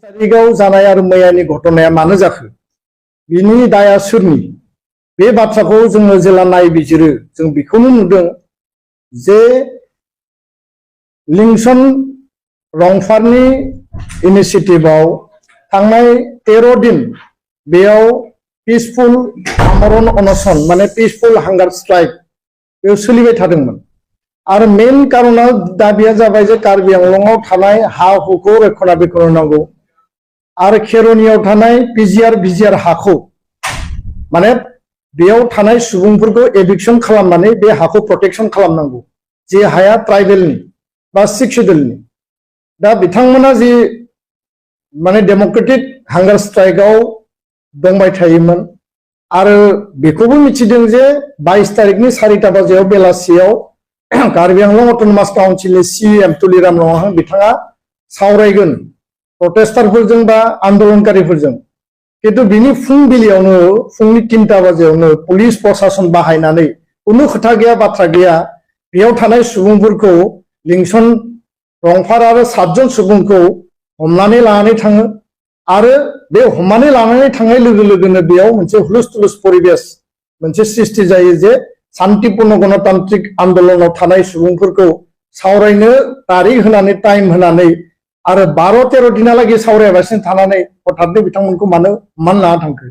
तारिखआव जानाय आरो मैयानि घटनाया मानो जाखो बिनि दाया सोरनि बे बाथ्राखौ जोङो जेला नायबिजिरो जों बेखौनो नुदों जे लिंसन रंफारनि इनिशिएटिभआव थांनाय 13 दिन बेयाव पिसफुल आमरण अनशन माने पिसफुल हांगार स्ट्राइक बेयाव सोलिबाय थादोंमोन आरो मेन कारना दाबिया जाबाय जे कार्बि आंलंआव थानाय हा हुखौ रक्षणाबेक्षण होनांगौ आरो खेरनियाव थानाय पिजिआर भिजिआर हाखौ माने बेयाव थानाय सुबुंफोरखौ एभिक्शन खालामनानै बे हाखौ प्रोटेक्शन खालामनांगौ जे हाया ट्राइबेलनि बा सिक्स शेड्यूलनि दा बिथांमोना जे माने डेमोक्रेटिक हांगार स्ट्राइकआव दंबाय थायोमोन आरो बेखौबो मिथिदों जे 22 तारिखनि 4टा बाजियाव बेलासियाव कार्बि आंलं अट'नमास काउन्सिलनि सिएम तुलिराम रंहां बिथाङा सावरायगोन प्रटेस्टारफोरजों बा आन्दोलनकारिफोरजों किन्तु बिनि फुंबिलियावनो फुंनि 3टा बाजियावनो पुलिस प्रशासन बाहायनानै कुनु खोथा गैया बाथ्रा गैया बेयाव थानाय सुबुंफोरखौ लिंसन रंफार आरो 7 जन सुबुंखौ हमनानै लानानै थाङो आरो बे हमनानै लानानै थांनाय लोगो लोगोनो बेयाव मोनसे हुलुस-थुलुस परिबेस मोनसे सृष्टि जायो जे शान्तिपूर्ण गणतान्त्रिक आन्दोलनाव थानाय सुबुंफोरखौ सावरायनो तारिख होनानै टाइम होनानै आरो 12-13 दिनहालागै सावरायालासिनो थानानै हठातनो बिथांमोनखौ मानो मान लाना थांखो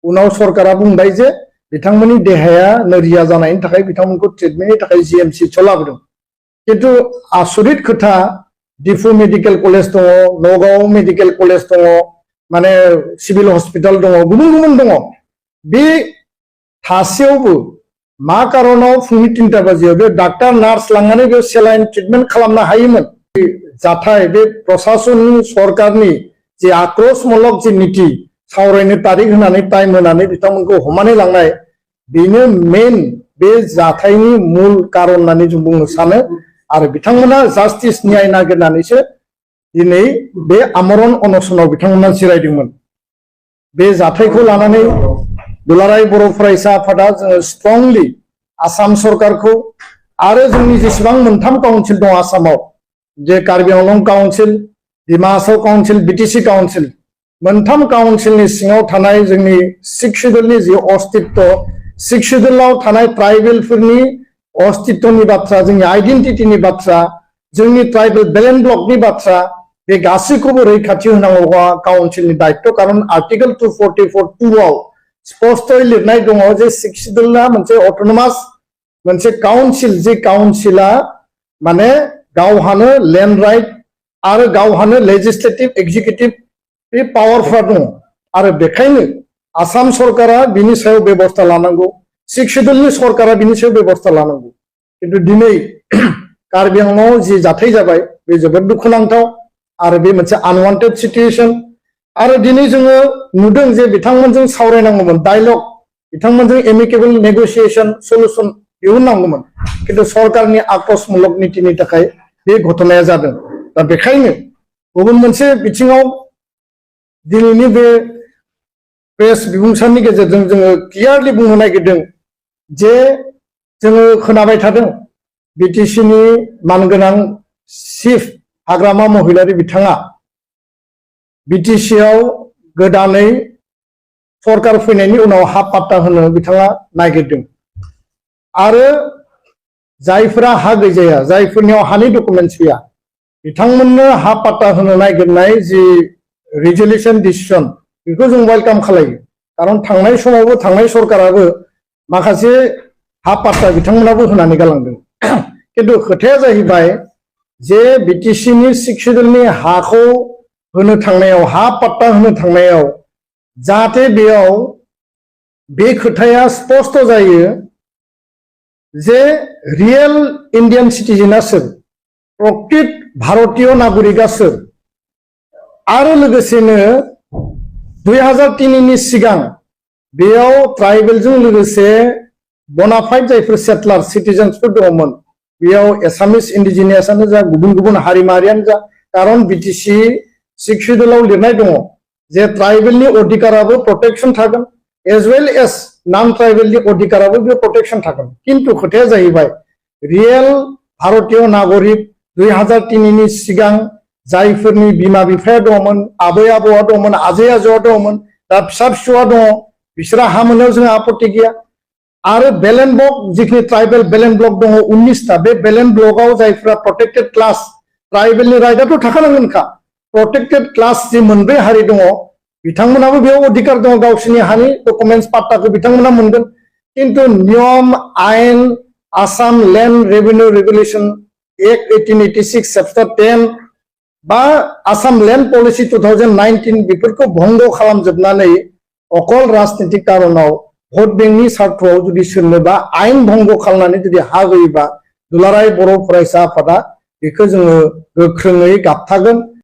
उनाव सरकारा बुंबाय जे बिथांमोननि देहाया नोरिया जानायनि थाखाय बिथांमोनखौ ट्रिटमेन्टनि थाखाय जिएमसिएचआव लाबोदों किन्तु आसरित खोथा डिफु मेडिकेल कलेज दङ नगाव मेडिकेल कलेज दङ माने सिभिल हस्पिटाल दङ गुबुन गुबुन दङ बे थासेयावबो मा कारनाव फुंनि 3टा बाजियाव बे डाक्टार नार्स लांनानै बे सेलाइन ट्रिटमेन्ट खालामनो हायोमोन जाथाय बे प्रशासननि सरकारनि जे आक्रोशमूलक जे नीति सावरायनो तारिख होनानै टाइम होनानै बिथांमोनखौ हमनानै लांनाय बेनो मेन बे जाथायनि मूल कारन होननानै जों बुंनो सानो आरो बिथांमोना जास्टिस न्याय नागिरनानैसो दिनै बे आमरण अनशनाव बिथांमोना जिरायदोंमोन बे जाथायखौ लानानै दुलाराय बर' फरायसा आफादा जोङो स्ट्रंलि आसाम सरकारखौ आरो जोंनि जेसेबां मोनथाम काउन्सिल दं आसामाव जे कार्बि आंलं काउन्सिल डिमा हासाव काउन्सिल बिटिसि काउन्सिल मोनथाम काउन्सिलनि सिङाव थानाय जोंनि सिक्स शेड्यूलनि जे अस्तित्व सिक्स शेड्यूलाव थानाय ट्राइबेलफोरनि अस्तित्वनि बाथ्रा जोंनि आइडेन्टिटिनि बाथ्रा जोंनि ट्राइबेल बेलेन्स ब्लकनि बाथ्रा बे गासैखौबो रैखाथि होनांगौआ काउन्सिलनि दायित्व कारण आर्टिकल 244(2) स्पष्टयै लिरनाय दङ जे सिक्स शेड्यूलआ मोनसे अट'नमास मोनसे काउन्सिल जे काउन्सिला माने गावहानो लेन्ड राइट आरो गावहानो लेजिस्लेटिभ एक्जिकिउटिभ बे पावारफ्रा दङ आरो बेखायनो आसाम सरकारा बिनि सायाव बेबस्था लानांगौ सिक्स शेड्यूलनि सरकारा बिनि सायाव बेबस्था लानांगौ किन्तु दिनै कार्बि आंलंआव जि जाथाय जाबाय बे जोबोद दुखुनांथाव आरो बे मोनसे आनवान्टेड सिचुएशन आरो दिनै जोङो नुदों जे बिथांमोनजों सावरायनांगौमोन डायलग बिथांमोनजों एमिकेबल नेगोसिएशन सल्युशन दिहुननांगौमोन किन्तु सरकारनि आक्रोशमूलक नीतिनि थाखाय बे घटनाया जादों दा बेखायनो गुबुन मोनसे बिथिङाव दिनैनि बे प्रेस बिबुंसारनि गेजेरजों जोङो क्लियारलि बुंनो नागिरदों जे जोङो खोनाबाय थादों बिटिसिनि मानगोनां चिफ हाग्रामा महिलारि बिथाङा बिटिसिआव गोदानै सरकार फैनायनि उनाव हा पाट्टा होनो बिथाङा नागिरदों आरो जायफोरा हा गैजाया जायफोरनियाव हानि डकुमेन्टस गैया बिथांमोननो हा पाट्टा होनो नागिरनाय जि रिजोल्यूशन डिसिजन बेखौ जों वेलकाम खालायो कारण थांनाय समावबो थांनाय सरकाराबो माखासे हा पाट्टा बिथांमोनाबो होनानै गालांदों किन्तु खोथाया जाहैबाय जे बिटिसिनि सिक्स शेड्यूलनि हाखौ होनो थांनायाव हा पाट्टा होनो थांनायाव जाहाथे बेयाव बे खोथाया स्पष्ट जायो जे रियेल इन्डियान सिटिजेना सोर प्रकृत भारतीय नागरिकआ सोर आरो लोगोसेनो 2003 नि सिगां बेयाव ट्राइबेलजों लोगोसे बनाफाइड जायफोर सेटलार सिटिजेन्सफोर दङमोन बेयाव एसामिस इन्डिजिनियासआनो जा गुबुन गुबुन हारि माहारियानो जा कारण बिटिसि सिक्स शेड्यूलाव लिरनाय दङ जे ट्राइबेलनि अधिकाराबो प्रोटेक्शन थागोन एज वेल एज नन ट्राइबेलनि अधिकाराबो बे प्रोटेक्शन थागोन किन्तु खोथाया जाहैबाय रियेल भारतीय नागरिक 2003 नि सिगां जायफोरनि बिमा बिफाया दंमोन आबै आबौआ दंमोन आजै आजौआ दंमोन दा फिसा फिसौआ दङ बिसोरा हा मोननायाव जोंहा आपत्ति गैया आरो बेलेन्ट ब्लक जिखिनि ट्राइबेल बेलेन्ट ब्लक दङ 19टा बे बेलेन्ट ब्लकआव जायफोरा प्रटेक्टेड क्लास ट्राइबेलनि राइटआथ' थाखानांगोनखा प्रटेक्टेड क्लास जि मोनब्रै हारि दङ बिथांमोनाबो बेयाव अधिकार दङ गावसोरनि हानि डकुमेन्टस पाट्टाखौ बिथांमोना मोनगोन किन्तु नियम आयेन Assam land revenue regulation act 1886 chapter 10 बा आसाम लेन्ड पलिसि 2019 बेफोरखौ भंग खालामजोबनानै अकल राजनीतिक कारनाव भट बेंकनि सार्थआव जुदि सोरनोबा आयेन भंग खालामनानै जुदि हा होयोबा दुलाराय बर' फरायसा आफादा बेखौ जोङो गोख्रोङै गाबथागोन।